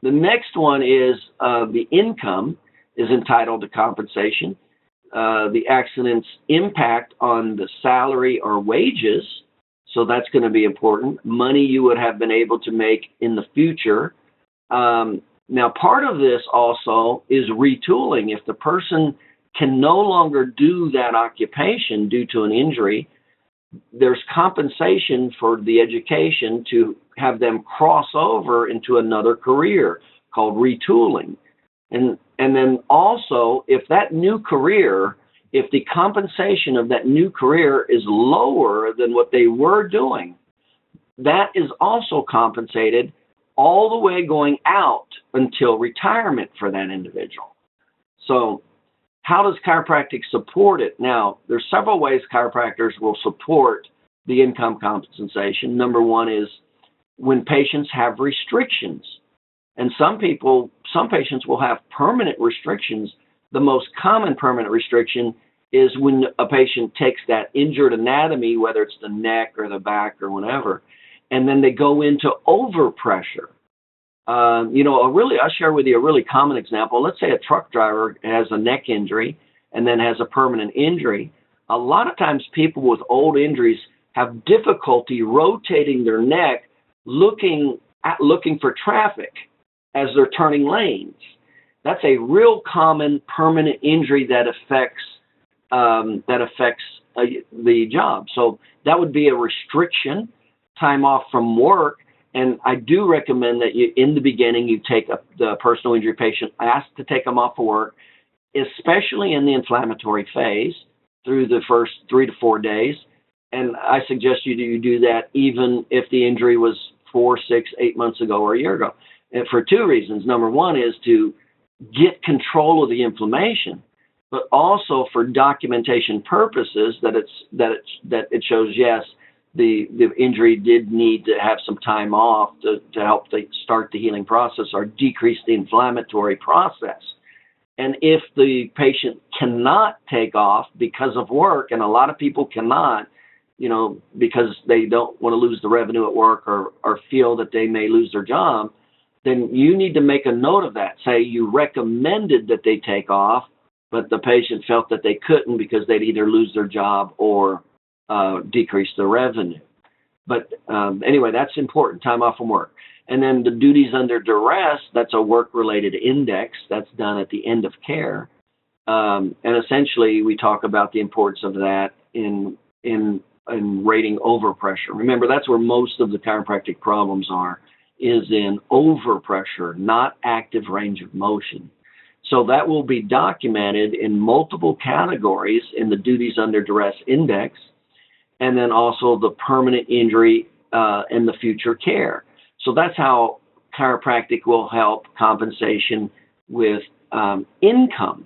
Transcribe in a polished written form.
The next one is the income is entitled to compensation. The accident's impact on the salary or wages, so that's going to be important. Money you would have been able to make in the future. Now, part of this also is retooling. If the person can no longer do that occupation due to an injury, there's compensation for the education to have them cross over into another career called retooling. And then also, if that new career, if the compensation of that new career is lower than what they were doing, that is also compensated all the way going out until retirement for that individual. So how does chiropractic support it? Now, there's several ways chiropractors will support the income compensation. Number one is when patients have restrictions. And some patients will have permanent restrictions. The most common permanent restriction is when a patient takes that injured anatomy, whether it's the neck or the back or whatever, and then they go into overpressure. I'll share with you a really common example. Let's say a truck driver has a neck injury and then has a permanent injury. A lot of times people with old injuries have difficulty rotating their neck, looking for traffic as they're turning lanes. That's a real common permanent injury that affects the job. So that would be a restriction, time off from work. And I do recommend that in the beginning, you take the personal injury patient, ask to take them off of work, especially in the inflammatory phase through the first 3 to 4 days. And I suggest you do that even if the injury was 4, 6, 8 months ago or a year ago. And for two reasons. Number one is to get control of the inflammation, but also for documentation purposes that it shows, yes, the injury did need to have some time off to help start the healing process or decrease the inflammatory process. And if the patient cannot take off because of work, and a lot of people cannot, because they don't want to lose the revenue at work or feel that they may lose their job, then you need to make a note of that. Say you recommended that they take off, but the patient felt that they couldn't because they'd either lose their job or decrease the revenue. But anyway, that's important, time off from work. And then the duties under duress, that's a work-related index that's done at the end of care. And essentially, we talk about the importance of that in rating overpressure. Remember, that's where most of the chiropractic problems is in overpressure, not active range of motion. So that will be documented in multiple categories in the duties under duress index, and then also the permanent injury and the future care. So that's how chiropractic will help compensation with income.